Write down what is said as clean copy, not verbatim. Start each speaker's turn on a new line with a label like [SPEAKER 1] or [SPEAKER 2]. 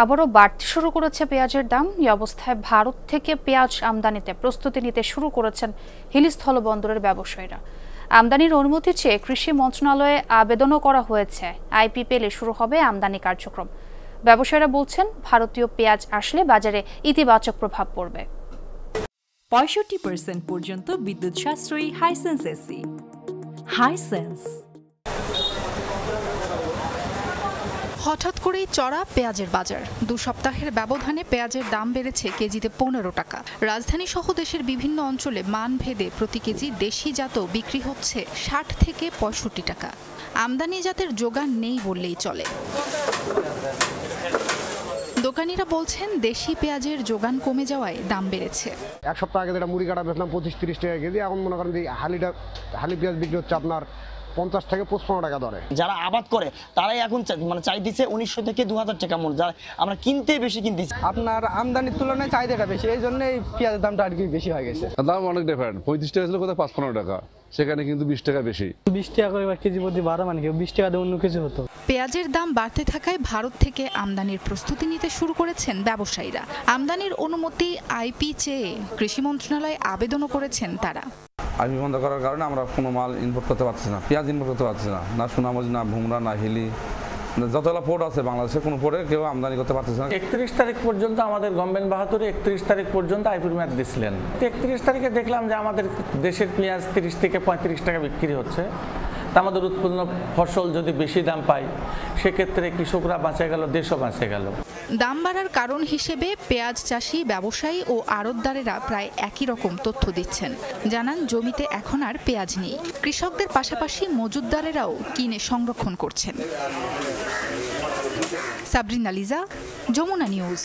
[SPEAKER 1] আবারও বাড়তে শুরু করেছে পেঁয়াজের দাম। এই অবস্থায় ভারত থেকে পেঁয়াজ আমদানিতে প্রস্তুতি নিতে শুরু করেছেন হিলি স্থলবন্দরের ব্যবসায়ীরা। আমদানির অনুমতি চেয়ে কৃষি মন্ত্রণালয়ে আবেদনও করা হয়েছে। আইপি পেলে শুরু হবে আমদানি কার্যক্রম। ব্যবসায়ীরা বলছেন, ভারতীয় পেঁয়াজ আসলে বাজারে ইতিবাচক প্রভাব পড়বে।
[SPEAKER 2] 65% পর্যন্ত বিদ্যুৎ সাশ্রয়ী হাইসেন্স এসি। হাইসেন্স।
[SPEAKER 3] হঠাৎ করেই চড়া পেঁয়াজের বাজার। 2 সপ্তাহের ব্যবধানে পেঁয়াজের দাম বেড়েছে কেজিতে 15 টাকা। রাজধানী সহ দেশের বিভিন্ন অঞ্চলে মান ভেদে প্রতি কেজি দেশি জাতও বিক্রি হচ্ছে 60 থেকে 65 টাকা। আমদানি জাতের যোগান নেই বললেই চলে। দোকানিরা বলছেন, দেশি পেঁয়াজের যোগান কমে যাওয়ায় দাম বেড়েছে।
[SPEAKER 4] এক সপ্তাহ আগে যেটা মুড়ি কাটা বেচলাম 25-30 টাকা কেজি, এখন মনে করেন যে হালি পেঁয়াজ বিক্রি হচ্ছে আপনার 50 থেকে 55 টাকা দরে।
[SPEAKER 5] যারা আবাদ করে তারাই এখন চাইতেছে 1900 থেকে 2000 টাকা মূল্য, যারা আমরা কিনতে বেশি কিনতেছি।
[SPEAKER 6] আপনার আমদানির তুলনায় চাহিদাটা বেশি, এই জন্য এই পেঁয়াজের দামটা আর কি বেশি হয়ে গেছে।
[SPEAKER 7] দাম অনেক ডিফারেন্ট, 35 টাকা ছিল কোথায় 55 টাকা, সেখানে কিন্তু 20 টাকা বেশি।
[SPEAKER 6] 20 টাকা করে কেজি প্রতি বাড়া, মানে 20 টাকা দিয়ে অন্য কিছু হতো।
[SPEAKER 3] পেঁয়াজের দাম বাড়তে থাকায় ভারত থেকে আমদানির প্রস্তুতি নিতে শুরু করেছেন ব্যবসায়ীরা। আমদানির অনুমতি আইপি চেয়ে কৃষি মন্ত্রণালয়ে আবেদনও করেছেন তারা।
[SPEAKER 7] আইপি বন্ধ করার কারণে আমরা কোনো মাল ইম্পোর্ট করতে পারছি না, পেঁয়াজ ইম্পোর্ট করতে পারছি না, না সোনামুজি, না ভুমরা, না হিলি, যতগুলো পোর্ট আছে বাংলাদেশে কোনো পোর্টে কেউ আমদানি করতে পারতেছে না।
[SPEAKER 8] 31 তারিখ পর্যন্ত আমাদের গভর্নমেন্ট বাহাদুর 31 তারিখ পর্যন্ত আইপির মেয়াদ দিয়েছিলেন। 31 তারিখে দেখলাম যে আমাদের দেশের পেঁয়াজ 30 থেকে 35 টাকা বিক্রি হচ্ছে। তা আমাদের উৎপন্ন ফসল যদি বেশি দাম পাই, সেক্ষেত্রে কৃষকরা বাঁচে গেল, দেশও বাঁচে গেল।
[SPEAKER 3] দাম বাড়ার কারণ হিসেবে পেঁয়াজ চাষি, ব্যবসায়ী ও আড়তদারেরা প্রায় একই রকম তথ্য দিচ্ছেন। জানান, জমিতে এখন আর পেঁয়াজ নেই। কৃষকদের পাশাপাশি মজুতদারেরাও কিনে সংরক্ষণ করছেন। সাবরিনা লিজা, যমুনা নিউজ।